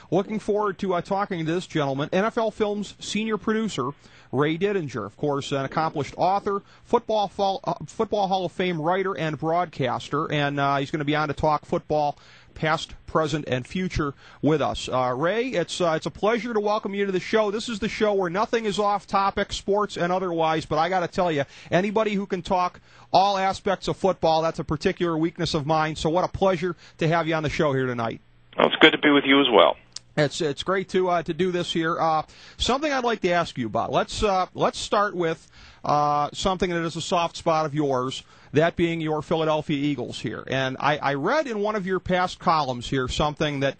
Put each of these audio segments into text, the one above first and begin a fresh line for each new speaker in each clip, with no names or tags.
Looking forward to talking to this gentleman, NFL Films senior producer, Ray Didinger, of course, an accomplished author, Football Hall of Fame writer and broadcaster, and he's going to be on to talk football, past, present, and future with us. Ray, it's a pleasure to welcome you to the show. This is the show where nothing is off topic, sports and otherwise, but I got to tell you, anybody who can talk all aspects of football, that's a particular weakness of mine, so what a pleasure to have you on the show here tonight.
Well, it's good to be with you as well.
It's great to do this here. Something I'd like to ask you about. Let's start with something that is a soft spot of yours, that being your Philadelphia Eagles here. And I read in one of your past columns here something that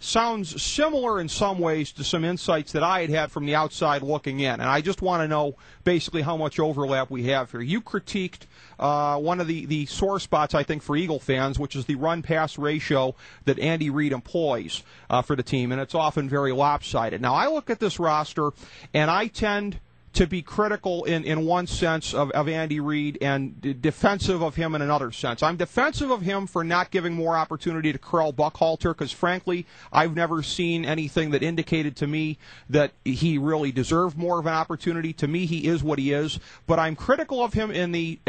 sounds similar in some ways to some insights that I had from the outside looking in. And I just want to know basically how much overlap we have here. You critiqued one of the sore spots, I think, for Eagle fans, which is the run-pass ratio that Andy Reid employs for the team, and it's often very lopsided. Now, I look at this roster, and I tend to be critical in one sense of Andy Reid and defensive of him in another sense. I'm defensive of him for not giving more opportunity to Carl Buckhalter because, frankly, I've never seen anything that indicated to me that he really deserved more of an opportunity. To me, he is what he is. But I'm critical of him in the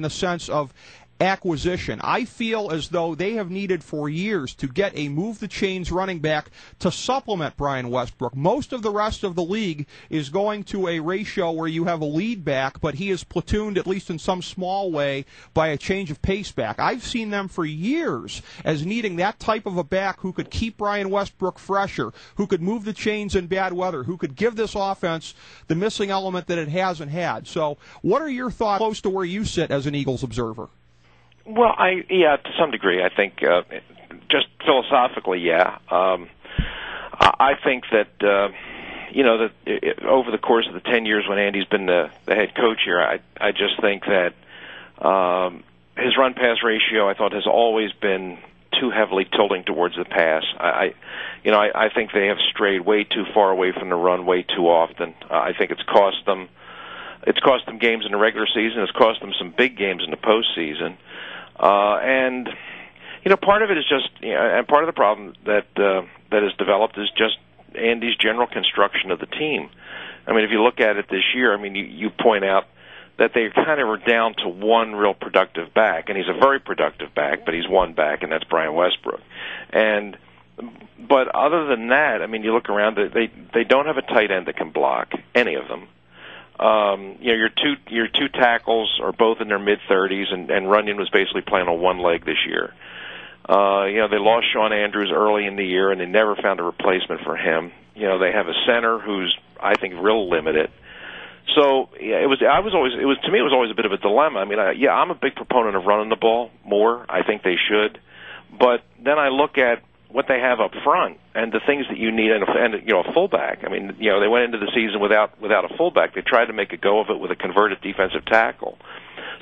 sense of acquisition. I feel as though they have needed for years to get a move-the-chains running back to supplement Brian Westbrook. Most of the rest of the league is going to a ratio where you have a lead back, but he is platooned, at least in some small way, by a change of pace back. I've seen them for years as needing that type of a back who could keep Brian Westbrook fresher, who could move the chains in bad weather, who could give this offense the missing element that it hasn't had. So what are your thoughts close to where you sit as an Eagles observer?
Well, to some degree, I think, just philosophically, yeah. I think that, over the course of the 10 years when Andy's been the head coach here, I just think that his run-pass ratio, I thought, has always been too heavily tilting towards the pass. I think they have strayed way too far away from the run way too often. I think it's cost them games in the regular season. It's cost them some big games in the postseason. And part of it is just, and part of the problem that has developed is just Andy's general construction of the team. I mean, if you look at it this year, I mean, you point out that they kind of are down to one real productive back, and he's a very productive back, but he's one back, and that's Brian Westbrook. But other than that, I mean, you look around, they don't have a tight end that can block, any of them. Your two tackles are both in their mid-30s, and Runyon was basically playing on one leg this year. They lost Sean Andrews early in the year, and they never found a replacement for him. They have a center who's, I think, real limited. So yeah, to me it was always a bit of a dilemma. I mean, I'm a bbig proponent of running the ball more. I think they should, but then I look at what they have up front and the things that you need and a fullback. I mean, they went into the season without a fullback. They tried to make a go of it with a converted defensive tackle.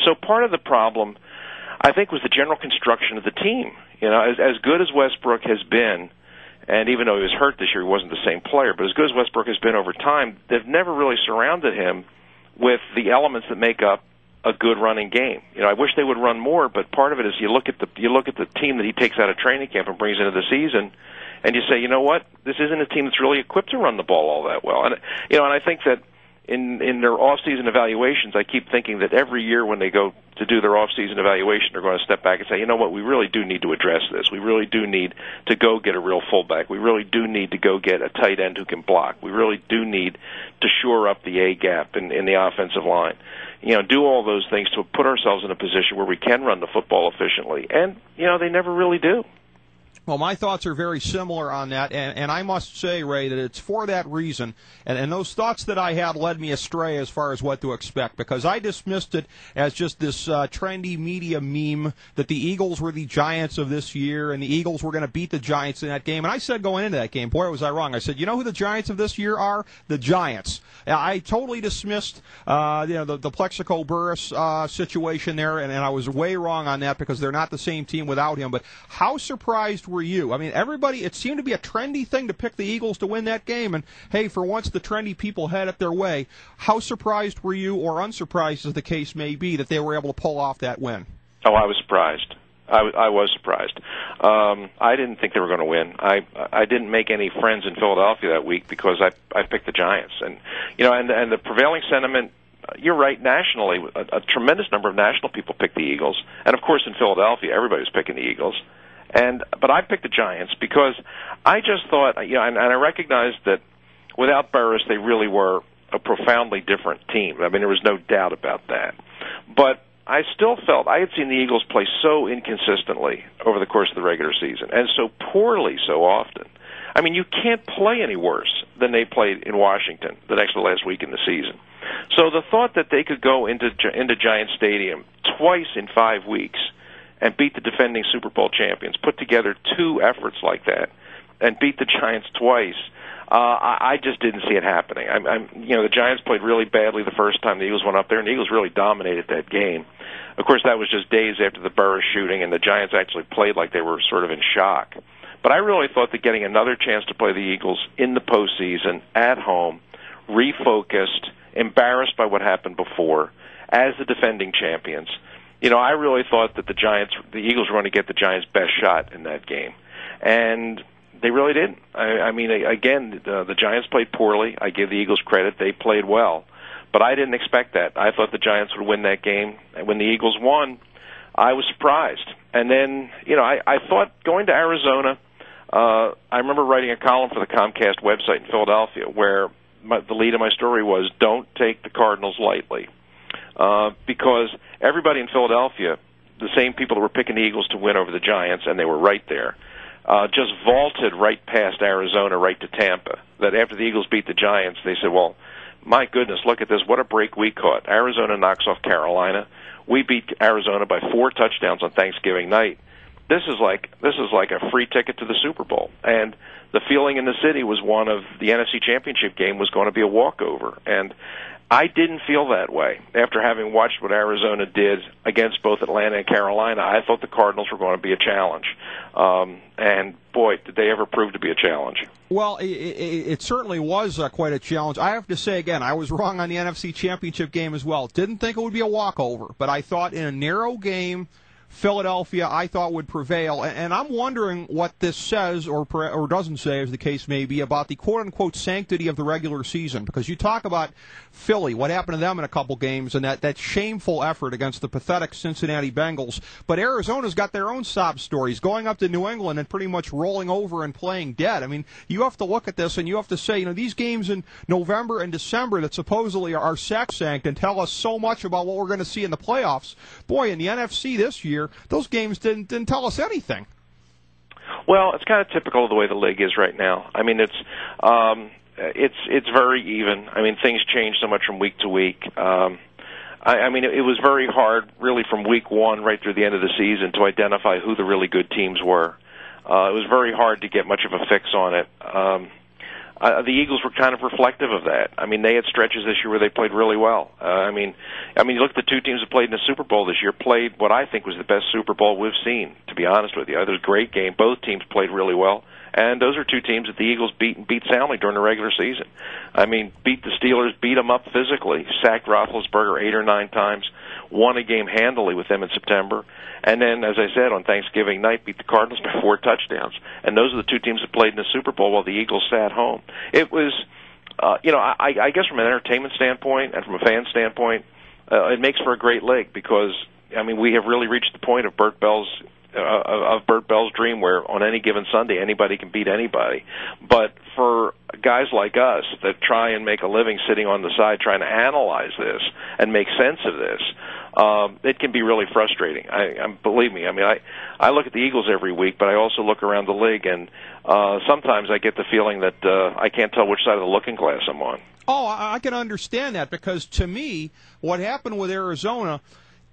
So part of the problem, I think, was the general construction of the team. As good as Westbrook has been, and even though he was hurt this year, he wasn't the same player, but as good as Westbrook has been over time, they've never really surrounded him with the elements that make up a good running game. I wish they would run more, but part of it is you look at the team that he takes out of training camp and brings into the season, and you say, you know what, this isn't a team that's really equipped to run the ball all that well. And and I think that in their off-season evaluations, I keep thinking that every year when they go to do their off-season evaluation, they're going to step back and say, you know what, we really do need to address this. We really do need to go get a real fullback. We really do need to go get a tight end who can block. We really do need to shore up the A gap in the offensive line. Do all those things to put ourselves in a position where we can run the football efficiently. And, they never really do.
Well, my thoughts are very similar on that, and I must say, Ray, that it's for that reason, and those thoughts that I had led me astray as far as what to expect, because I dismissed it as just this trendy media meme that the Eagles were the Giants of this year, and the Eagles were going to beat the Giants in that game. And I said going into that game, boy, was I wrong. I said, you know who the Giants of this year are? The Giants. I totally dismissed the Plexico Burress situation there, and I was way wrong on that because they're not the same team without him. But how surprised were you? I mean, it seemed to be a trendy thing to pick the Eagles to win that game, and hey, for once the trendy people had it their way. How surprised were you, or unsurprised as the case may be, that they were able to pull off that win?
Oh, I was surprised. I was surprised. I didn't think they were going to win. I didn't make any friends in Philadelphia that week because I picked the Giants, and and the prevailing sentiment. You're right. Nationally, a tremendous number of national people picked the Eagles, and of course in Philadelphia, everybody was picking the Eagles. But I picked the Giants because I just thought, and I recognized that without Burris, they really were a profoundly different team. I mean, there was no doubt about that. But I still felt I had seen the Eagles play so inconsistently over the course of the regular season, and so poorly so often. I mean, you can't play any worse than they played in Washington the next to last week in the season. So the thought that they could go into Giant Stadium twice in 5 weeks and beat the defending Super Bowl champions, put together two efforts like that, and beat the Giants twice, I just didn't see it happening. The Giants played really badly the first time the Eagles went up there, and the Eagles really dominated that game. Of course, that was just days after the Burris shooting, and the Giants actually played like they were sort of in shock. But I really thought that getting another chance to play the Eagles in the postseason, at home, refocused, embarrassed by what happened before, as the defending champions, I really thought that the Eagles were going to get the Giants' best shot in that game. And they really didn't. Again, the Giants played poorly. I give the Eagles credit. They played well. But I didn't expect that. I thought the Giants would win that game. And when the Eagles won, I was surprised. And then, I thought going to Arizona, I remember writing a column for the Comcast website in Philadelphia where the lead of my story was, don't take the Cardinals lightly. Because everybody in Philadelphia, the same people that were picking the Eagles to win over the Giants, and they were right there, just vaulted right past Arizona, right to Tampa. That after the Eagles beat the Giants, they said, well, my goodness, look at this. What a break we caught. Arizona knocks off Carolina. We beat Arizona by 4 touchdowns on Thanksgiving night. This is like a free ticket to the Super Bowl. And the feeling in the city was one of the NFC Championship game was going to be a walkover. And I didn't feel that way. After having watched what Arizona did against both Atlanta and Carolina, I thought the Cardinals were going to be a challenge. And, boy, did they ever prove to be a challenge.
Well, it certainly was quite a challenge. I have to say, again, I was wrong on the NFC Championship game as well. Didn't think it would be a walkover, but I thought in a narrow game, Philadelphia, I thought, would prevail. And I'm wondering what this says or doesn't say, as the case may be, about the quote-unquote sanctity of the regular season. Because you talk about Philly, what happened to them in a couple games, and that shameful effort against the pathetic Cincinnati Bengals. But Arizona's got their own sob stories, going up to New England and pretty much rolling over and playing dead. I mean, you have to look at this and you have to say, these games in November and December that supposedly are sacrosanct and tell us so much about what we're going to see in the playoffs. Boy, in the NFC this year, those games didn't tell us anything.
Well, it's kind of typical of the way the league is right now. I mean, it's very even. I mean, things change so much from week to week. It was very hard, really, from week 1 right through the end of the season to identify who the really good teams were. It was very hard to get much of a fix on it. The Eagles were kind of reflective of that. I mean, they had stretches this year where they played really well. You look at the two teams that played in the Super Bowl this year, played what I think was the best Super Bowl we've seen, to be honest with you. It was a great game. Both teams played really well. And those are two teams that the Eagles beat soundly during the regular season. I mean, beat the Steelers, beat them up physically, sacked Roethlisberger 8 or 9 times, won a game handily with them in September, and then, as I said, on Thanksgiving night, beat the Cardinals by 4 touchdowns. And those are the two teams that played in the Super Bowl while the Eagles sat home. It was, I guess from an entertainment standpoint and from a fan standpoint, it makes for a great league because, we have really reached the point of Bert Bell's dream where on any given Sunday anybody can beat anybody. But for guys like us that try and make a living sitting on the side trying to analyze this and make sense of this, it can be really frustrating. Believe me, I look at the Eagles every week, but I also look around the league, and sometimes I get the feeling that I can't tell which side of the looking glass I'm on.
Oh, I can understand that because to me, what happened with Arizona,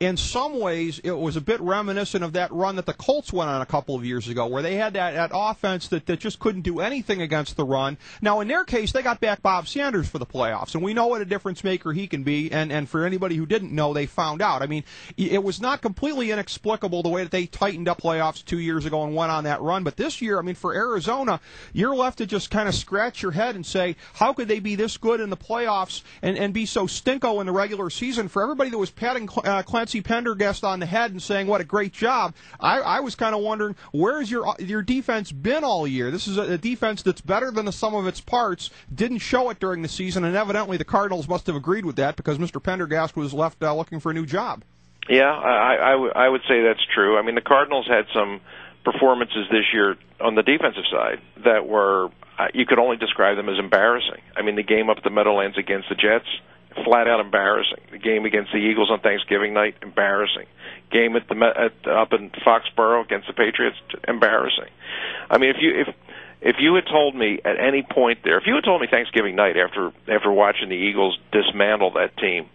in some ways, it was a bit reminiscent of that run that the Colts went on a couple of years ago, where they had that offense that just couldn't do anything against the run. Now, in their case, they got back Bob Sanders for the playoffs, and we know what a difference maker he can be, and for anybody who didn't know, they found out. It was not completely inexplicable the way that they tightened up playoffs 2 years ago and went on that run, but this year, for Arizona, you're left to just kind of scratch your head and say, how could they be this good in the playoffs and be so stinko in the regular season? For everybody that was patting Clancy Quincy Pendergast on the head and saying what a great job. I was kind of wondering, where's your defense been all year? This is a defense that's better than the sum of its parts. Didn't show it during the season, and evidently the Cardinals must have agreed with that because Mr. Pendergast was left looking for a new job.
Yeah, I would say that's true. I mean, the Cardinals had some performances this year on the defensive side that were, you could only describe them as embarrassing. I mean, the game up at the Meadowlands against the Jets, flat out embarrassing. The game against the Eagles on Thanksgiving night, embarrassing. Game up in Foxborough against the Patriots, embarrassing. I mean, if you had told me at any point there, if you had told me Thanksgiving night after watching the Eagles dismantle that team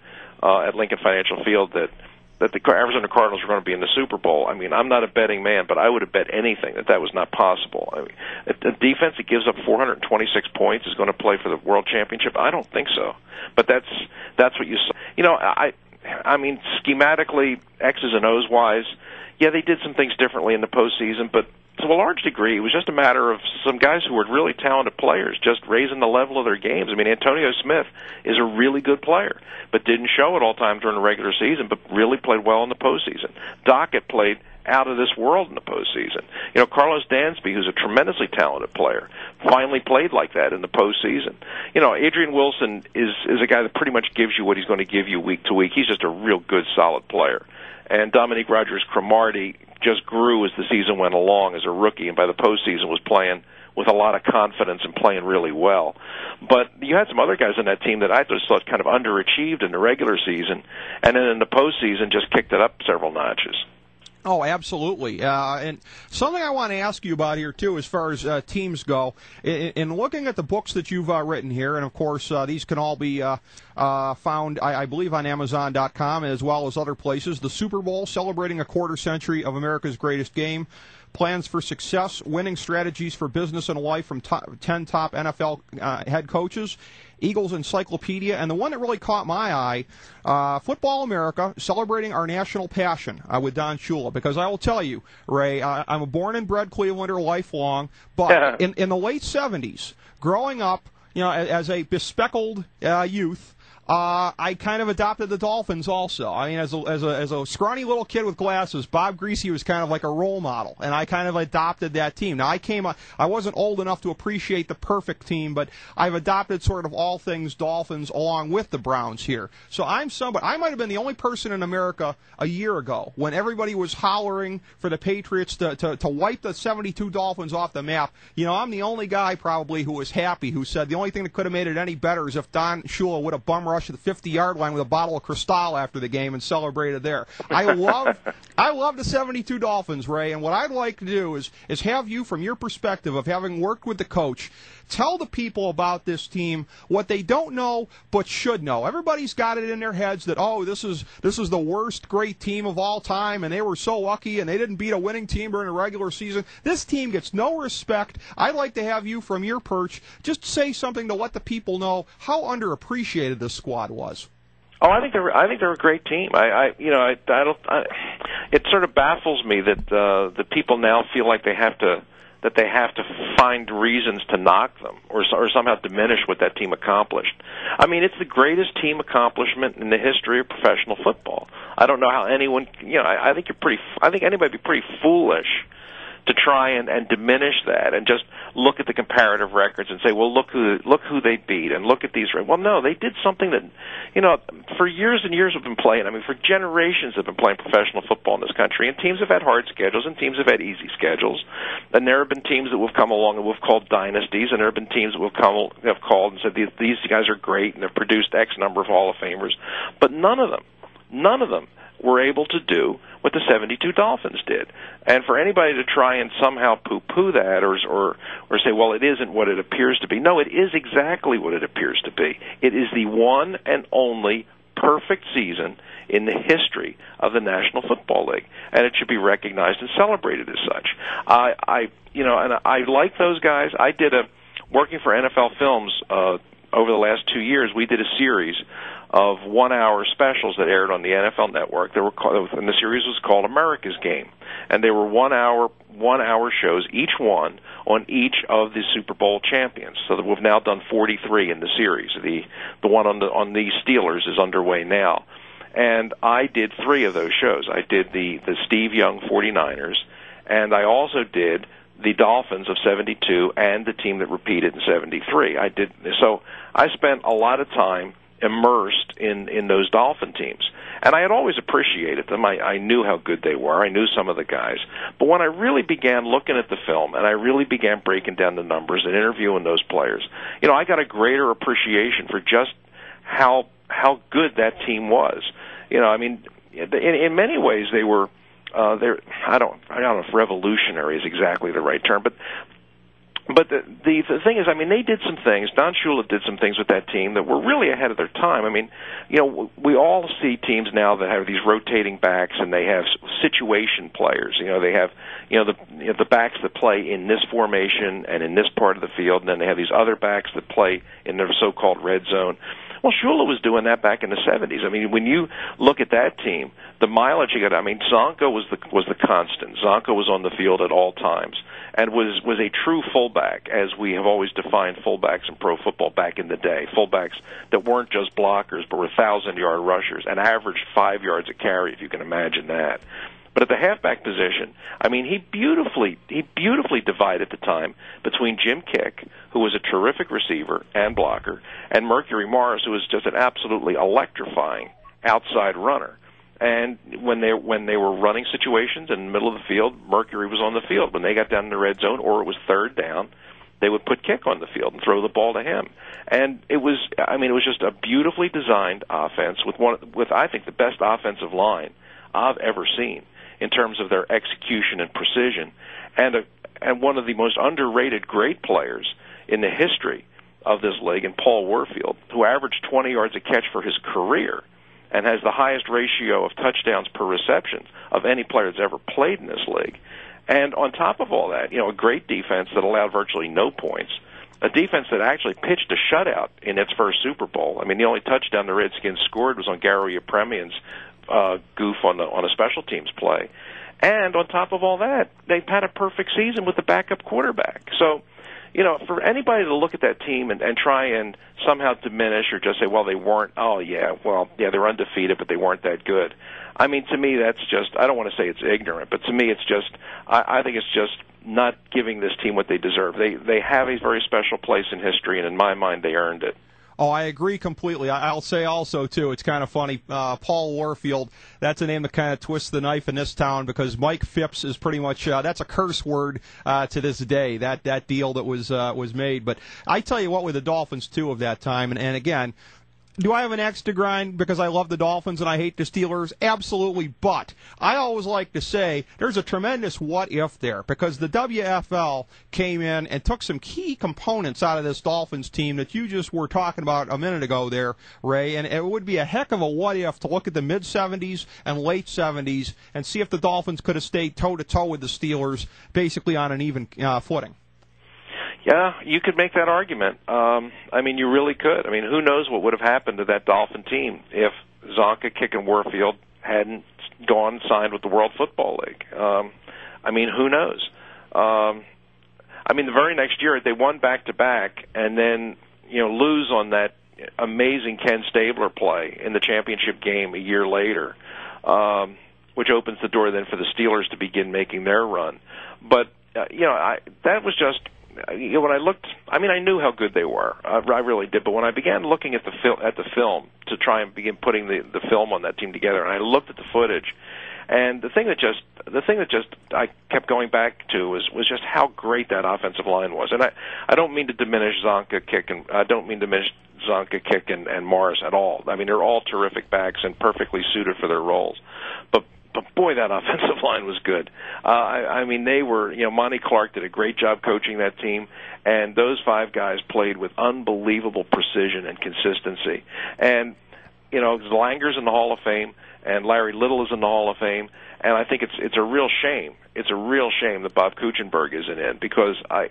at Lincoln Financial Field that the Arizona Cardinals were going to be in the Super Bowl, I mean, I'm not a betting man, but I would have bet anything that was not possible. I mean, a defense that gives up 426 points is going to play for the World Championship? I don't think so. But that's what you know. I mean, schematically, X's and O's wise, yeah, they did some things differently in the postseason, but to a large degree, it was just a matter of some guys who were really talented players just raising the level of their games. I mean, Antonio Smith is a really good player, but didn't show it all time during the regular season, but really played well in the postseason. Dockett played out of this world in the postseason. You know, Carlos Dansby, who's a tremendously talented player, finally played like that in the postseason. You know, Adrian Wilson is a guy that pretty much gives you what he's going to give you week to week. He's just a real good, solid player. And Dominique Rodgers-Cromartie just grew as the season went along as a rookie, and by the postseason was playing with a lot of confidence and playing really well. But you had some other guys on that team that I just thought kind of underachieved in the regular season, and then in the postseason just kicked it up several notches.
Oh, absolutely. And something I want to ask you about here, too, as far as teams go, in looking at the books that you've written here, and, of course, these can all be found, I believe, on Amazon.com as well as other places. The Super Bowl, celebrating a quarter century of America's greatest game. Plans for success, winning strategies for business and life from 10 top NFL head coaches. Eagles Encyclopedia, and the one that really caught my eye, Football America, celebrating our national passion with Don Shula. Because I will tell you, Ray, I'm a born and bred Clevelander lifelong, but in the late 70s, growing up, you know, as a bespectacled youth, I kind of adopted the Dolphins also. I mean, as a scrawny little kid with glasses, Bob Greasy was kind of like a role model, and I kind of adopted that team. Now, I wasn't old enough to appreciate the perfect team, but I've adopted sort of all things Dolphins along with the Browns here. So I might have been the only person in America a year ago when everybody was hollering for the Patriots to wipe the 72 Dolphins off the map. You know, I'm the only guy probably who was happy, who said the only thing that could have made it any better is if Don Shula would have bum rushed to the 50-yard line with a bottle of Cristal after the game and celebrated there. I love the 72 Dolphins, Ray, and what I'd like to do is have you, from your perspective of having worked with the coach, tell the people about this team what they don't know but should know. Everybody's got it in their heads that, oh, this is the worst great team of all time, and they were so lucky, and they didn't beat a winning team during the regular season. This team gets no respect. I'd like to have you, from your perch, just say something to let the people know how underappreciated this squad was.
Oh, I think they're a great team. It sort of baffles me that the people now feel like they have to find reasons to knock them or somehow diminish what that team accomplished. I mean, it's the greatest team accomplishment in the history of professional football. I don't know how anyone, I think anybody would be pretty foolish to try and diminish that and just look at the comparative records and say, well, look who they beat and look at these. Well, no, they did something that, for years and years have been playing. I mean, for generations have been playing professional football in this country, and teams have had hard schedules and teams have had easy schedules. And there have been teams that have come along and we've called dynasties, and there have been teams that have called and said these guys are great and have produced X number of Hall of Famers. But none of them were able to do what the 72 Dolphins did. And for anybody to try and somehow poo-poo that or say, well, it isn't what it appears to be. No, it is exactly what it appears to be. It is the one and only perfect season in the history of the National Football League, and it should be recognized and celebrated as such. I like those guys. I did working for NFL Films over the last 2 years. We did a series of 1-hour specials that aired on the NFL Network. And the series was called America's Game, and they were 1-hour shows, each one on each of the Super Bowl champions. So that we've now done 43 in the series. The one on the Steelers is underway now. and I did 3 of those shows. I did the Steve Young 49ers, and I also did the Dolphins of 72 and the team that repeated in 73. So I spent a lot of time immersed in those Dolphin teams. And I had always appreciated them. I knew how good they were. I knew some of the guys. But when I really began looking at the film and I really began breaking down the numbers and interviewing those players, I got a greater appreciation for just how good that team was. In many ways they were I don't know if revolutionary is exactly the right term, but the thing is, they did some things. Don Shula did some things with that team that were really ahead of their time. We all see teams now that have these rotating backs, and they have situation players. They have the backs that play in this formation and in this part of the field, and then they have these other backs that play in their so-called red zone. Well, Shula was doing that back in the 70s. When you look at that team, the mileage he got, Zonka was the constant. Zonka was on the field at all times and was a true fullback, as we have always defined fullbacks in pro football back in the day. Fullbacks that weren't just blockers but were 1,000-yard rushers and averaged 5 yards a carry, if you can imagine that. But at the halfback position, he beautifully divided the time between Jim Kick, who was a terrific receiver and blocker, and Mercury Morris, who was just an absolutely electrifying outside runner. And when they were running situations in the middle of the field, Mercury was on the field. When they got down in the red zone or it was third down, they would put Kick on the field and throw the ball to him. And it was just a beautifully designed offense with I think the best offensive line I've ever seen in terms of their execution and precision, and one of the most underrated great players in the history of this league, in Paul Warfield, who averaged 20 yards a catch for his career and has the highest ratio of touchdowns per reception of any player that's ever played in this league. And on top of all that, a great defense that allowed virtually no points, a defense that actually pitched a shutout in its first Super Bowl. The only touchdown the Redskins scored was on Gary Yepremian's goof on a special teams play. And on top of all that, they've had a perfect season with the backup quarterback. So, for anybody to look at that team and try and somehow diminish or just say, well, they weren't, they're undefeated, but they weren't that good. To me, that's just, I don't want to say it's ignorant, but to me it's just, I think it's just not giving this team what they deserve. They have a very special place in history, and in my mind, they earned it.
Oh, I agree completely. I'll say also, too, it's kind of funny. Paul Warfield, that's a name that kind of twists the knife in this town because Mike Phipps is pretty much, that's a curse word to this day, that deal that was made. But I tell you what, with the Dolphins, too, of that time, and again, do I have an axe to grind because I love the Dolphins and I hate the Steelers? Absolutely, but I always like to say there's a tremendous what-if there because the WFL came in and took some key components out of this Dolphins team that you just were talking about a minute ago there, Ray, and it would be a heck of a what-if to look at the mid-'70s and late '70s and see if the Dolphins could have stayed toe-to-toe with the Steelers basically on an even footing.
Yeah, you could make that argument. You really could. Who knows what would have happened to that Dolphin team if Zonka, Kick, and Warfield hadn't gone and signed with the World Football League. Who knows? The very next year they won back-to-back and then lose on that amazing Ken Stabler play in the championship game a year later, which opens the door then for the Steelers to begin making their run. But that was just. When I looked, I knew how good they were. I really did. But when I began looking at the film to try and begin putting the film on that team together, and I looked at the footage, and the thing that just I kept going back to was just how great that offensive line was. And I don't mean to diminish Zonka, Kick, and I don't mean to diminish Zonka, Kick, and Morris at all. They're all terrific backs and perfectly suited for their roles. But boy, that offensive line was good. They were, Monty Clark did a great job coaching that team, and those 5 guys played with unbelievable precision and consistency. And, Langer's in the Hall of Fame, and Larry Little is in the Hall of Fame, and I think it's a real shame. It's a real shame that Bob Kuechenberg isn't in because I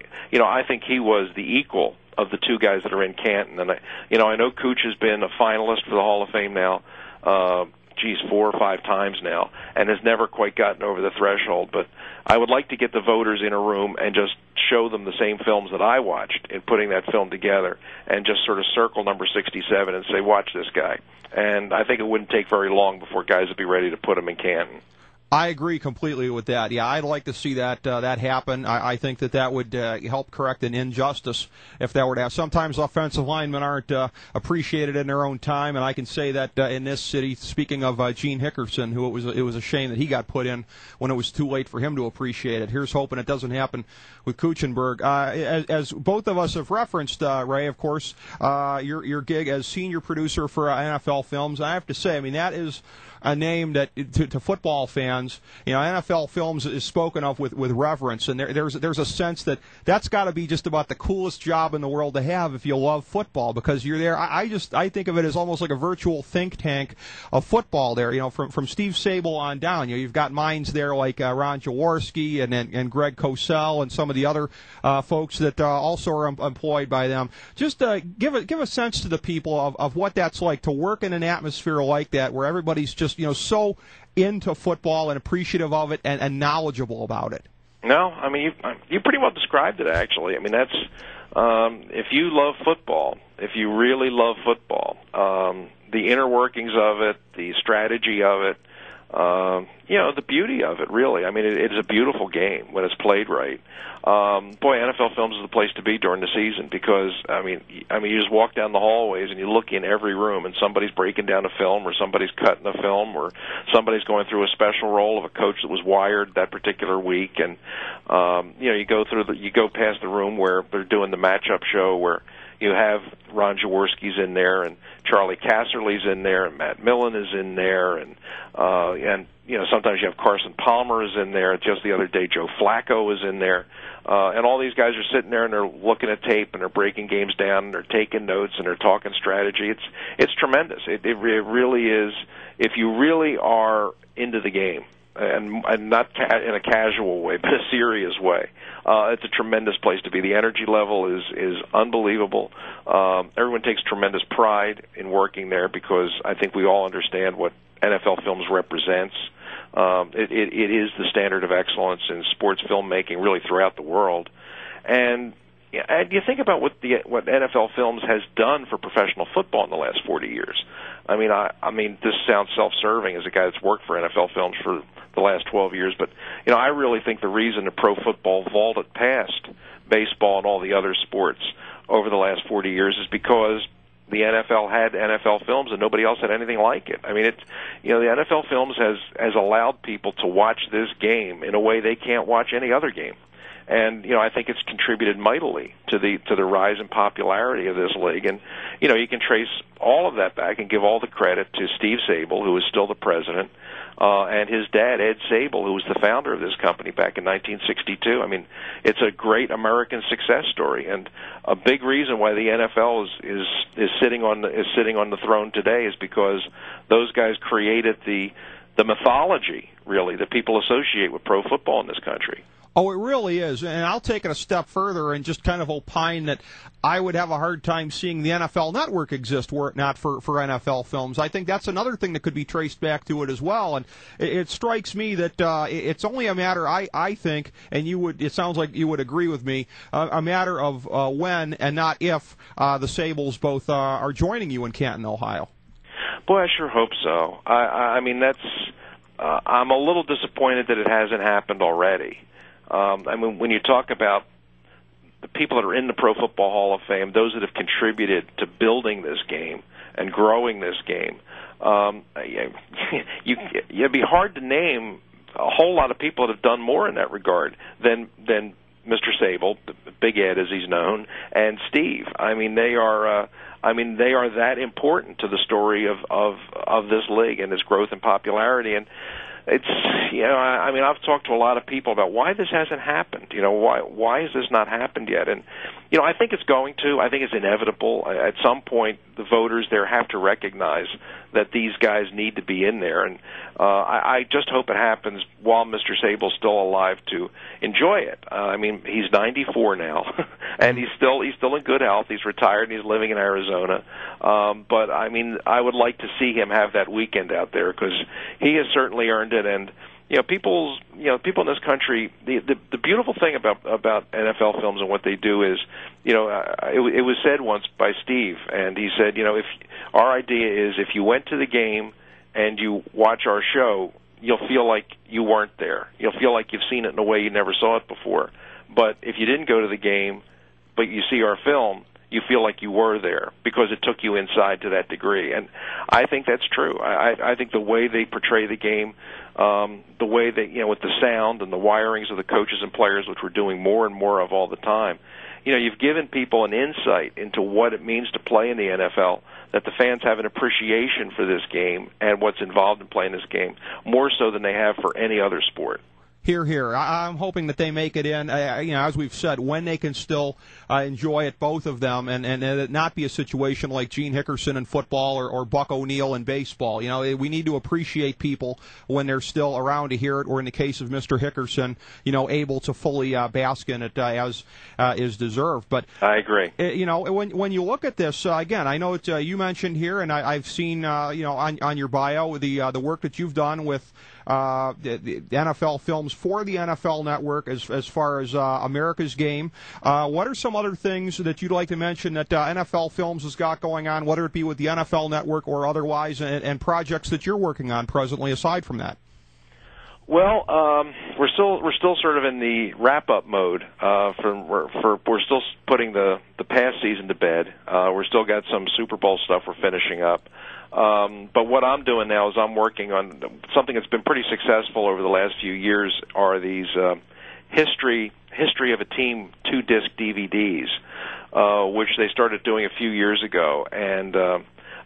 think he was the equal of the 2 guys that are in Canton. And I know Cooch has been a finalist for the Hall of Fame now. 4 or 5 times now, and has never quite gotten over the threshold. But I would like to get the voters in a room and just show them the same films that I watched in putting that film together, and just sort of circle number 67 and say, watch this guy. And I think it wouldn't take very long before guys would be ready to put him in Canton.
I agree completely with that. Yeah, I'd like to see that happen. I think that would help correct an injustice if that were to happen. Sometimes offensive linemen aren't appreciated in their own time, and I can say that in this city, speaking of Gene Hickerson, who it was a shame that he got put in when it was too late for him to appreciate it. Here's hoping it doesn't happen with Kuchenberg. As both of us have referenced, Ray, of course, your gig as senior producer for NFL Films, I have to say, I mean, that is a name that to football fans, NFL Films is spoken of with reverence, and there's a sense that that's got to be just about the coolest job in the world to have if you love football, because you're there. I think of it as almost like a virtual think tank of football there. From Steve Sable on down, you've got minds there like Ron Jaworski and Greg Cosell and some of the other folks that also are employed by them. Just give a sense to the people of what that's like to work in an atmosphere like that, where everybody's just so into football and appreciative of it and knowledgeable about it.
No, I mean, you pretty well described it, actually. I mean, that's if you love football, if you really love football, the inner workings of it, the strategy of it, the beauty of it, really. I mean, it is a beautiful game when it's played right. Boy, NFL Films is the place to be during the season, because I mean, you just walk down the hallways and you look in every room, and somebody's breaking down a film, or somebody's cutting a film, or somebody's going through a special role of a coach that was wired that particular week, and you go past the room where they're doing the matchup show, where you have Ron Jaworski's in there, and Charlie Casserly's in there, and Matt Millen is in there, and sometimes you have Carson Palmer is in there. Just the other day, Joe Flacco is in there, and all these guys are sitting there and they're looking at tape and they're breaking games down and they're taking notes and they're talking strategy. It's tremendous. It really is. If you really are into the game, and not in a casual way, but a serious way, it's a tremendous place to be. The energy level is unbelievable. Everyone takes tremendous pride in working there, because I think we all understand what NFL Films represents. It is the standard of excellence in sports filmmaking, really throughout the world. And you think about what NFL Films has done for professional football in the last 40 years. I mean, this sounds self-serving as a guy that's worked for NFL Films for the last 12 years, but I really think the reason that pro football vaulted past baseball and all the other sports over the last 40 years is because the NFL had NFL Films and nobody else had anything like it. I mean, the NFL Films has allowed people to watch this game in a way they can't watch any other game. And I think it's contributed mightily to the rise in popularity of this league. And you can trace all of that back and give all the credit to Steve Sable, who is still the president, and his dad, Ed Sable, who was the founder of this company back in 1962. I mean, it's a great American success story, and a big reason why the NFL is sitting on the throne today is because those guys created the mythology, really, that people associate with pro football in this country.
Oh, it really is, and I'll take it a step further and just kind of opine that I would have a hard time seeing the NFL Network exist were it not for NFL Films. I think that's another thing that could be traced back to it as well, and it strikes me that it's only a matter, I think, and it sounds like you would agree with me, a matter of when and not if the Sables both are joining you in Canton, Ohio.
Boy, I sure hope so. I mean, I'm a little disappointed that it hasn't happened already. I mean, when you talk about the people that are in the Pro Football Hall of Fame, those that have contributed to building this game and growing this game, it'd be hard to name a whole lot of people that have done more in that regard than Mr. Sable, Big Ed as he's known, and Steve. I mean, they are that important to the story of this league and its growth and popularity. And it's, I've talked to a lot of people about why this hasn't happened. Why has this not happened yet? And I think it's going to. I think it's inevitable. At some point, the voters there have to recognize that these guys need to be in there, and I just hope it happens while Mr. Sable's still alive to enjoy it. I mean, he's 94 now, and he's still in good health. He's retired, and he's living in Arizona. But I mean, I would like to see him have that weekend out there because he has certainly earned it. And people in this country, the beautiful thing about NFL films and what they do is, it was said once by Steve, and he said, if our idea is if you went to the game and you watch our show, you'll feel like you weren't there. You'll feel like you've seen it in a way you never saw it before. But if you didn't go to the game, but you see our film, you feel like you were there because it took you inside to that degree. And I think that's true. I think the way they portray the game, the way they, with the sound and the wirings of the coaches and players, which we're doing more and more of all the time, you've given people an insight into what it means to play in the NFL, that the fans have an appreciation for this game and what's involved in playing this game, more so than they have for any other sport.
Here. I'm hoping that they make it in, as we've said, when they can still enjoy it, both of them, and it not be a situation like Gene Hickerson in football or Buck O'Neill in baseball. We need to appreciate people when they're still around to hear it, or in the case of Mr. Hickerson, able to fully bask in it as is deserved. But
I agree.
When you look at this, again, I know it's, you mentioned here, and I've seen, on your bio, the work that you've done with the NFL films for the NFL Network as far as America's Game. What are some other things that you'd like to mention that NFL Films has got going on, whether it be with the NFL Network or otherwise, and projects that you're working on presently aside from that?
Well, we're still sort of in the wrap-up mode. We're still putting the past season to bed. We're still got some Super Bowl stuff we're finishing up. But what I'm doing now is I'm working on something that's been pretty successful over the last few years. Are these history of a team 2-disc DVDs, which they started doing a few years ago, and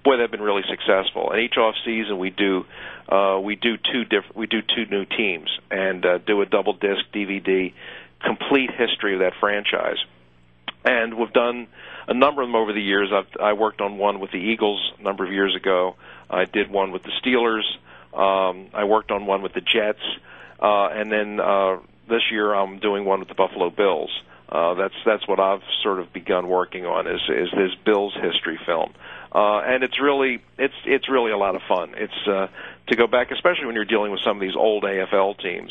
boy, they've been really successful. And each off season we do two new teams and do a double disc DVD, complete history of that franchise. And we've done a number of them over the years. I worked on one with the Eagles a number of years ago. I did one with the Steelers. I worked on one with the Jets, and then this year I'm doing one with the Buffalo Bills. That's what I've sort of begun working on is this Bills history film, and it's really a lot of fun. It's to go back, especially when you're dealing with some of these old AFL teams.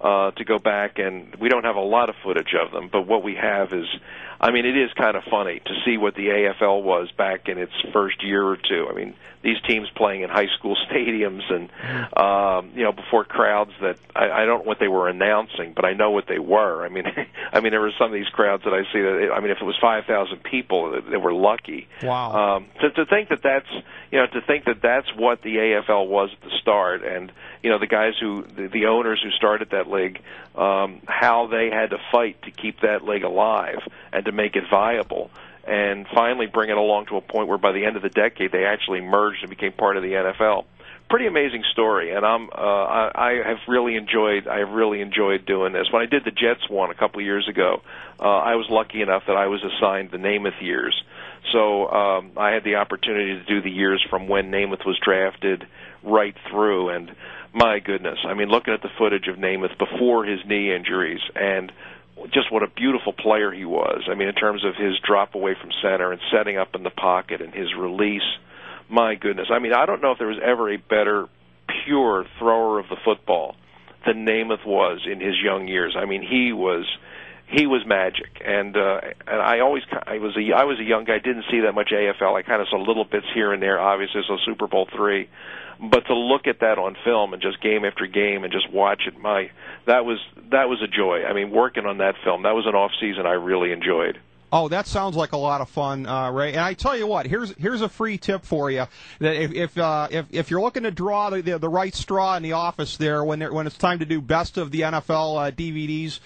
To go back, and we don't have a lot of footage of them, but what we have is, it is kind of funny to see what the AFL was back in its first year or two. These teams playing in high school stadiums and, before crowds that I don't know what they were announcing, but I know what they were. There were some of these crowds that I see that, if it was 5,000 people, they were lucky.
Wow.
To think that that's what the AFL was at the start, and, the guys the owners who started that league, how they had to fight to keep that league alive and to make it viable, and finally bring it along to a point where by the end of the decade they actually merged and became part of the NFL. Pretty amazing story, and I have really enjoyed doing this. When I did the Jets one a couple of years ago, I was lucky enough that I was assigned the Namath years, so I had the opportunity to do the years from when Namath was drafted right through, and my goodness, looking at the footage of Namath before his knee injuries, and just what a beautiful player he was. In terms of his drop away from center and setting up in the pocket and his release, my goodness. I don't know if there was ever a better pure thrower of the football than Namath was in his young years. He was magic, and I was a young guy, didn't see that much AFL. I kind of saw little bits here and there. Obviously, saw Super Bowl III, but to look at that on film and just game after game and just watch it, that was a joy. Working on that film, that was an off season I really enjoyed.
Oh, that sounds like a lot of fun, Ray. And I tell you what, here's a free tip for you. That if you're looking to draw the right straw in the office there when it's time to do best of the NFL DVDs,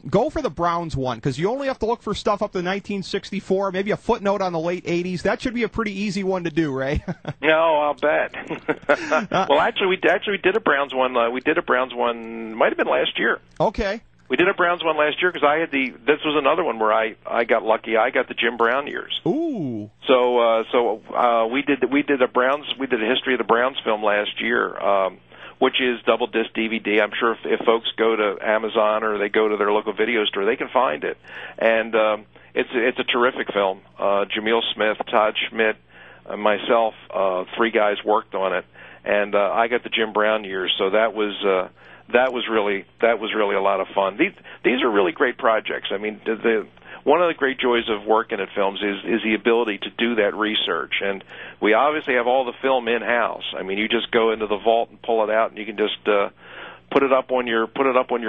go for the Browns one, because you only have to look for stuff up to 1964, maybe a footnote on the late 80s. That should be a pretty easy one to do, Ray.
No, I'll bet. Well, actually, we did a Browns one. We did a Browns one. Might have been last year.
Okay.
We did a Browns one last year because I had this was another one where I got lucky. I got the Jim Brown years.
Ooh.
So we did a history of the Browns film last year, which is double disc DVD. I'm sure if folks go to Amazon or they go to their local video store, they can find it. And it's a terrific film. Jamil Smith, Todd Schmidt, myself, three guys worked on it, and I got the Jim Brown years. So that was really a lot of fun. These are really great projects. I mean, one of the great joys of working at films is the ability to do that research, and we obviously have all the film in house. I mean, you just go into the vault and pull it out, and you can just put it up on your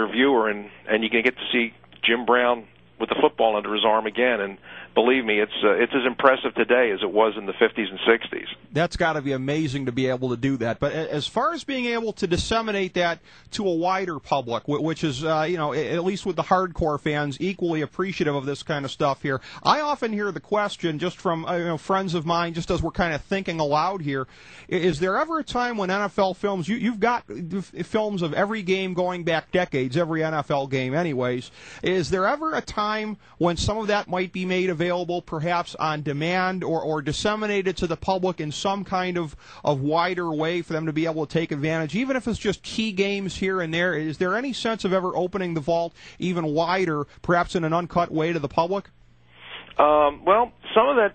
viewer, and you can get to see Jim Brown with the football under his arm again. And believe me, it's as impressive today as it was in the 50s and 60s.
That's got to be amazing to be able to do that. But as far as being able to disseminate that to a wider public, which is, at least with the hardcore fans, equally appreciative of this kind of stuff here, I often hear the question just from friends of mine, just as we're kind of thinking aloud here, is there ever a time when NFL films, you've got films of every game going back decades, every NFL game anyways, is there ever a time when some of that might be made available perhaps on demand or disseminated to the public in some kind of wider way for them to be able to take advantage, even if it's just key games here and there? Is there any sense of ever opening the vault even wider, perhaps in an uncut way, to the public?
Well, some of that,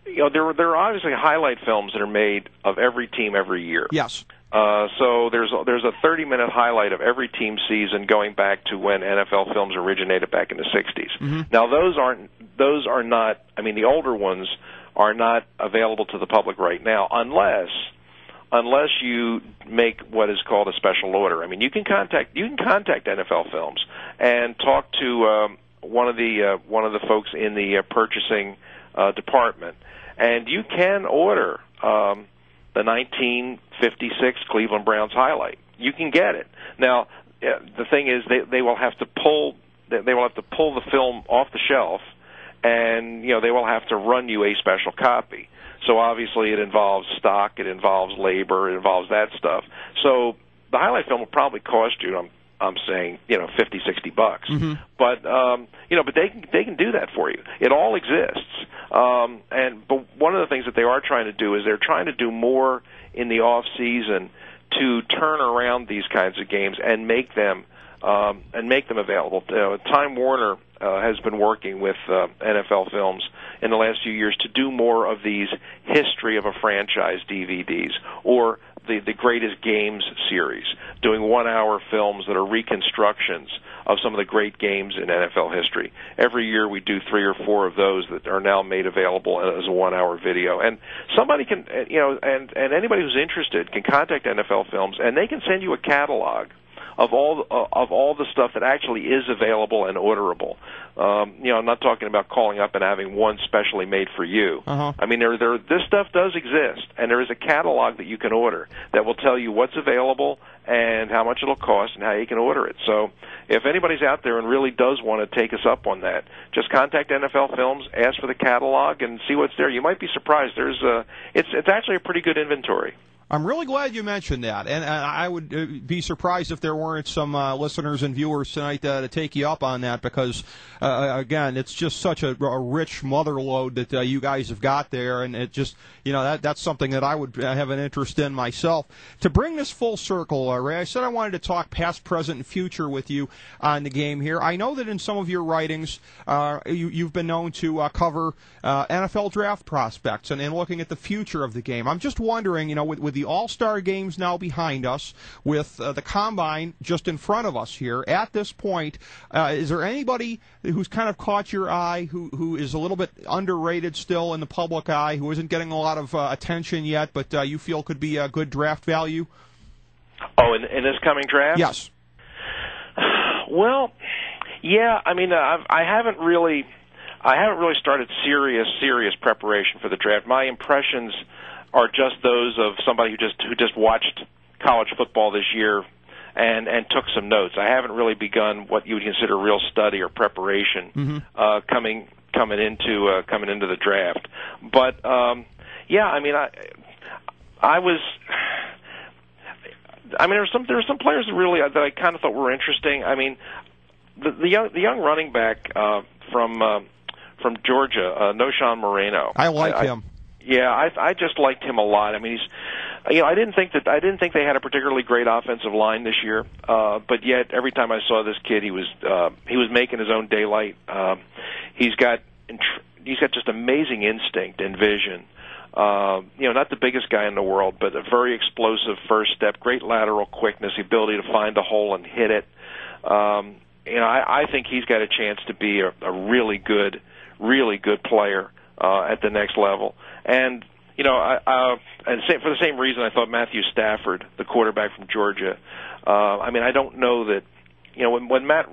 there are obviously highlight films that are made of every team every year.
Yes.
So there's a 30-minute highlight of every team season going back to when NFL films originated back in the 60s. Mm-hmm. Now those are not. I mean, the older ones are not available to the public right now, unless you make what is called a special order. I mean, you can contact NFL Films and talk to one of the folks in the purchasing department, and you can order the 1956 Cleveland Browns highlight. You can get it. Now, the thing is, they will have to pull the film off the shelf, and they will have to run you a special copy. So obviously, it involves stock, it involves labor, it involves that stuff. So the highlight film will probably cost you, I'm saying, $50, $60. Mm-hmm. But they can do that for you. It all exists. But one of the things that they are trying to do is they're trying to do more in the off season to turn around these kinds of games and make them available. Time Warner has been working with NFL Films in the last few years to do more of these history of a franchise DVDs, or the greatest games series, doing 1-hour films that are reconstructions of some of the great games in NFL history. Every year we do 3 or 4 of those that are now made available as a 1-hour video. And somebody can, and anybody who's interested can contact NFL Films, and they can send you a catalog of all the stuff that actually is available and orderable. I'm not talking about calling up and having one specially made for you. Uh-huh. I mean, this stuff does exist, and there is a catalog that you can order that will tell you what's available and how much it'll cost and how you can order it. So if anybody's out there and really does want to take us up on that, just contact NFL Films, ask for the catalog, and see what's there. You might be surprised. It's actually a pretty good inventory.
I'm really glad you mentioned that, and I would be surprised if there weren't some listeners and viewers tonight to take you up on that, because, again, it's just such a rich motherlode that you guys have got there, and it just, that's something that I would have an interest in myself. To bring this full circle, Ray, I said I wanted to talk past, present, and future with you on the game here. I know that in some of your writings, you've been known to cover NFL draft prospects and looking at the future of the game. I'm just wondering, with the All-Star games now behind us, with the Combine just in front of us here, at this point, is there anybody who's kind of caught your eye, who is a little bit underrated still in the public eye, who isn't getting a lot of attention yet, but you feel could be a good draft value?
Oh, in this coming draft?
Yes.
Well, yeah. I mean, I haven't really started serious preparation for the draft. My impressions are just those of somebody who just watched college football this year and took some notes. I haven't really begun what you would consider real study or preparation coming into the draft. But yeah, I mean, I was. I mean, there were some players that I kind of thought were interesting. I mean, the young running back from Georgia, Noshan Moreno.
I like him.
Yeah, I just liked him a lot. I mean, I didn't think they had a particularly great offensive line this year, but yet every time I saw this kid, he was making his own daylight. He's got just amazing instinct and vision. Not the biggest guy in the world, but a very explosive first step, great lateral quickness, the ability to find a hole and hit it. I think he's got a chance to be a really good player at the next level. And and for the same reason, I thought Matthew Stafford, the quarterback from Georgia. I mean, I don't know that. When Matt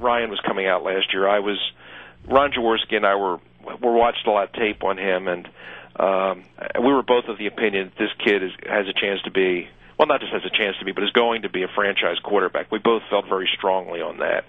Ryan was coming out last year, Ron Jaworski and I were watched a lot of tape on him, and we were both of the opinion that this kid has a chance to be, well, not just has a chance to be, but is going to be a franchise quarterback. We both felt very strongly on that.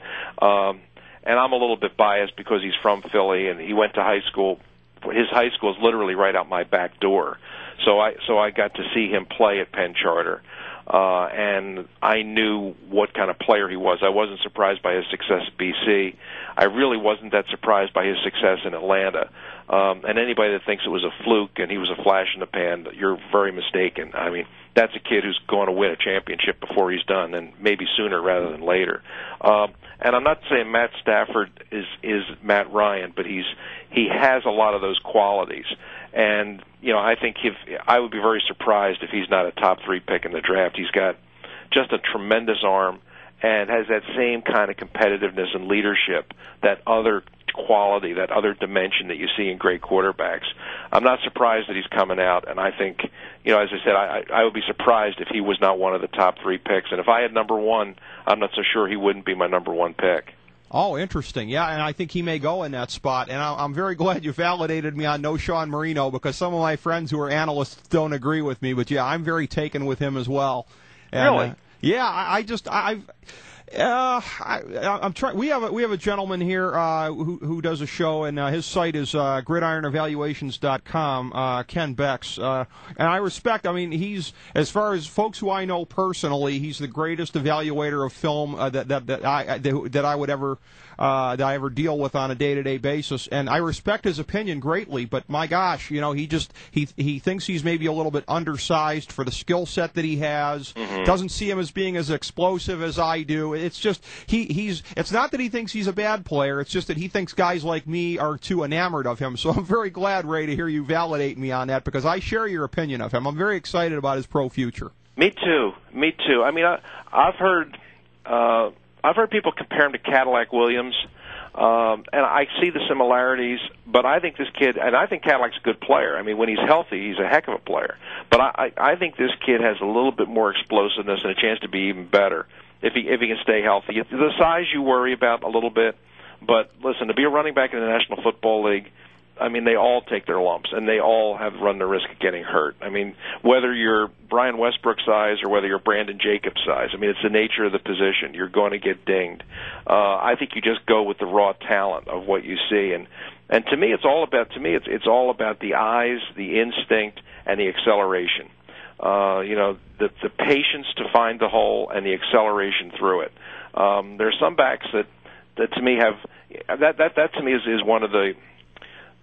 And I'm a little bit biased because he's from Philly and he went to high school. His high school is literally right out my back door. So I got to see him play at Penn Charter. And I knew what kind of player he was. I wasn't surprised by his success at BC. I really wasn't that surprised by his success in Atlanta. And anybody that thinks it was a fluke and he was a flash in the pan, you're very mistaken. I mean, that's a kid who's going to win a championship before he's done, and maybe sooner rather than later. And I'm not saying Matt Stafford is Matt Ryan, but he has a lot of those qualities. And I think I would be very surprised if he's not a top 3 pick in the draft. He's got just a tremendous arm and has that same kind of competitiveness and leadership, that other quality, that other dimension that you see in great quarterbacks. I'm not surprised that he's coming out, and I think, as I said, I would be surprised if he was not one of the top 3 picks. And if I had number 1, I'm not so sure he wouldn't be my number 1 pick.
Oh, interesting. Yeah, and I think he may go in that spot. And I'm very glad you validated me on Noshan Marino, because some of my friends who are analysts don't agree with me. But, yeah, I'm very taken with him as well. And,
really?
Yeah, I'm trying. We have a gentleman here who does a show, and his site is gridironevaluations.com. Ken Becks, and I respect. I mean, he's, as far as folks who I know personally, he's the greatest evaluator of film that I would ever that I ever deal with on a day-to-day basis, and I respect his opinion greatly. But my gosh, he thinks he's maybe a little bit undersized for the skill set that he has.
Mm-hmm.
Doesn't see him as being as explosive as I do. It's just it's not that he thinks he's a bad player. It's just that he thinks guys like me are too enamored of him. So I'm very glad, Ray, to hear you validate me on that, because I share your opinion of him. I'm very excited about his pro future.
Me too. I mean, I've heard people compare him to Cadillac Williams, and I see the similarities. But I think this kid, and I think Cadillac's a good player. I mean, when he's healthy, he's a heck of a player. But I think this kid has a little bit more explosiveness and a chance to be even better if he can stay healthy. The size you worry about a little bit, but listen, to be a running back in the National Football League, I mean, they all take their lumps, and they all have run the risk of getting hurt. I mean, whether you're Brian Westbrook size or whether you're Brandon Jacobs size, I mean, it's the nature of the position. You're going to get dinged. I think you just go with the raw talent of what you see, and to me, it's all about the eyes, the instinct, and the acceleration. The patience to find the hole and the acceleration through it. There's some backs that to me have that to me is one of the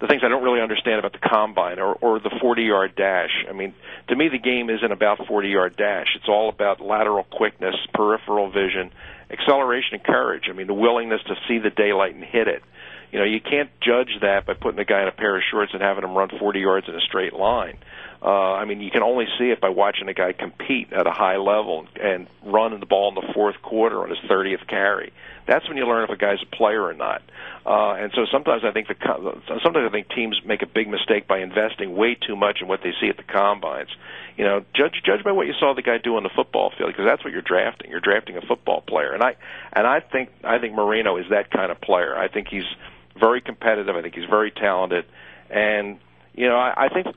things I don't really understand about the combine or the 40-yard dash. I mean, to me, the game isn't about 40-yard dash. It's all about lateral quickness, peripheral vision, acceleration, and courage. I mean, the willingness to see the daylight and hit it. You can't judge that by putting a guy in a pair of shorts and having him run 40 yards in a straight line. I mean, you can only see it by watching a guy compete at a high level and run the ball in the fourth quarter on his 30th carry. That's when you learn if a guy's a player or not. And so sometimes I think teams make a big mistake by investing way too much in what they see at the combines. Judge by what you saw the guy do on the football field, because that's what you're drafting. You're drafting a football player, and I think Marino is that kind of player. I think he's very competitive. I think he's very talented, and I think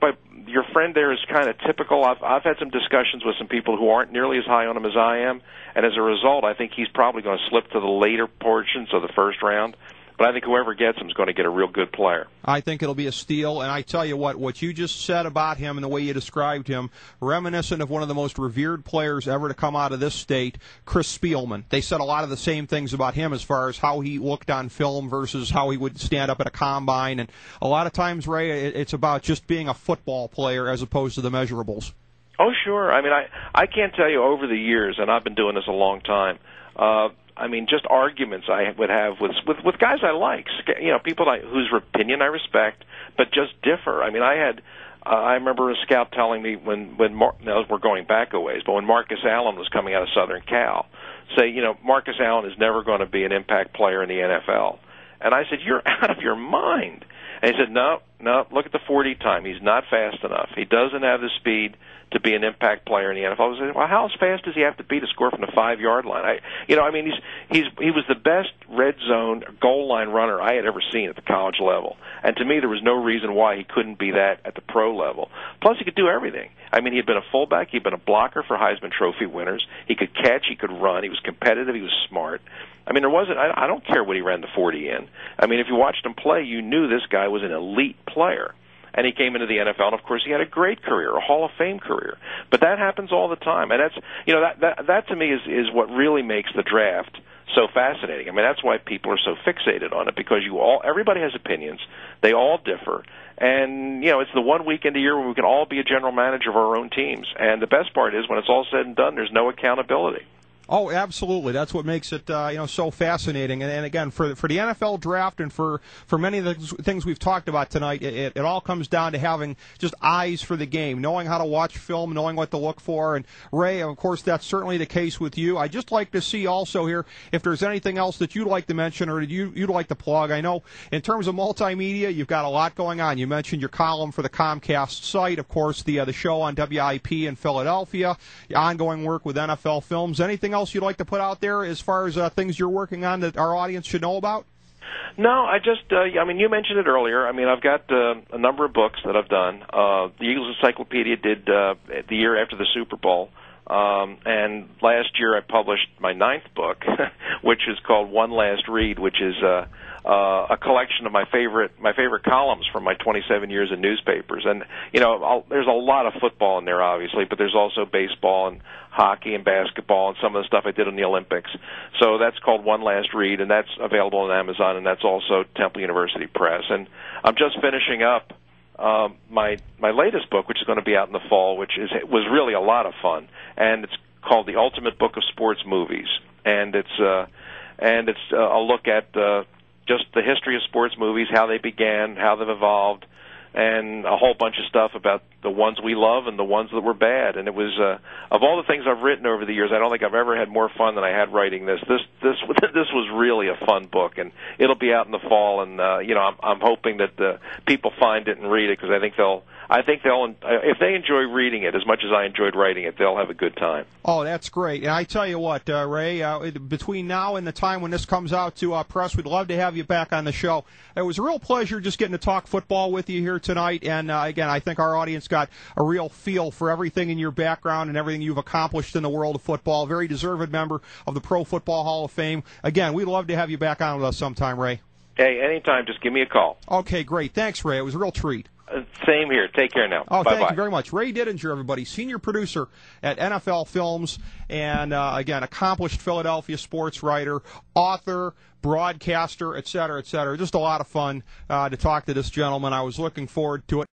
your friend there is kind of typical. I've had some discussions with some people who aren't nearly as high on him as I am, and as a result, I think he's probably going to slip to the later portions of the first round. but I think whoever gets him is going to get a real good player.
I think it'll be a steal, and I tell you what you just said about him and the way you described him, reminiscent of one of the most revered players ever to come out of this state, Chris Spielman. They said a lot of the same things about him as far as how he looked on film versus how he would stand up at a combine, and a lot of times, Ray, it's about just being a football player as opposed to the measurables.
Oh, sure. I mean, I can't tell you over the years, and I've been doing this a long time, I mean, just arguments I would have with guys I like, people whose opinion I respect, but just differ. I mean, I remember a scout telling me now we're going back a ways, but when Marcus Allen was coming out of Southern Cal, say, Marcus Allen is never going to be an impact player in the NFL. And I said, you're out of your mind. And he said, no, look at the 40 time. He's not fast enough. He doesn't have the speed to be an impact player in the NFL. I said, well, how fast does he have to be to score from the 5-yard line? He was the best red zone goal line runner I had ever seen at the college level. And to me, there was no reason why he couldn't be that at the pro level. Plus, he could do everything. I mean, he had been a fullback. He'd been a blocker for Heisman Trophy winners. He could catch. He could run. He was competitive. He was smart. I mean, I don't care what he ran the 40 in. I mean, if you watched him play, you knew this guy was an elite player. And he came into the NFL, and of course, he had a great career, a Hall of Fame career. But that happens all the time, and that to me is what really makes the draft so fascinating. I mean, that's why people are so fixated on it, because everybody has opinions, they all differ, and it's the one weekend a year where we can all be a general manager of our own teams. And the best part is when it's all said and done, there's no accountability.
Oh, absolutely. That's what makes it so fascinating. And again, for the NFL draft and for many of the things we've talked about tonight, it all comes down to having just eyes for the game, knowing how to watch film, knowing what to look for. And Ray, of course, that's certainly the case with you. I'd just like to see also here if there's anything else that you'd like to mention or you'd like to plug. I know in terms of multimedia, you've got a lot going on. You mentioned your column for the Comcast site, of course, the show on WIP in Philadelphia, the ongoing work with NFL Films. Anything else you'd like to put out there as far as things you're working on that our audience should know about?
No, I just, you mentioned it earlier. I mean, I've got a number of books that I've done. The Eagles Encyclopedia did the year after the Super Bowl. And last year I published my 9th book, which is called One Last Read, which is a collection of my favorite columns from my 27 years in newspapers. And there's a lot of football in there, obviously, but there's also baseball and hockey and basketball and some of the stuff I did in the Olympics. So that's called One Last Read, and that's available on Amazon, and that's also Temple University Press. And I'm just finishing up my latest book, which is going to be out in the fall, which was really a lot of fun, and it's called The Ultimate Book of Sports Movies, and it's a look at just the history of sports movies, how they began, how they've evolved, and a whole bunch of stuff about the ones we love and the ones that were bad. And it was of all the things I've written over the years, I don't think I've ever had more fun than I had writing this. This was really a fun book, and it'll be out in the fall. And I'm hoping that people find it and read it, because I think they'll if they enjoy reading it as much as I enjoyed writing it, they'll have a good time.
Oh, that's great. And I tell you what, Ray, between now and the time when this comes out to press, we'd love to have you back on the show. It was a real pleasure just getting to talk football with you here tonight. And again, I think our audience got a real feel for everything in your background and everything you've accomplished in the world of football. Very deserved member of the Pro Football Hall of Fame. Again, we'd love to have you back on with us sometime, Ray.
Hey, anytime. Just give me a call.
Okay, great. Thanks, Ray. It was a real treat.
Same here. Take care now.
Oh,
Bye-bye.
Thank you very much. Ray Didinger, everybody, senior producer at NFL Films, and again, accomplished Philadelphia sports writer, author, broadcaster, et cetera, et cetera. Just a lot of fun to talk to this gentleman. I was looking forward to it.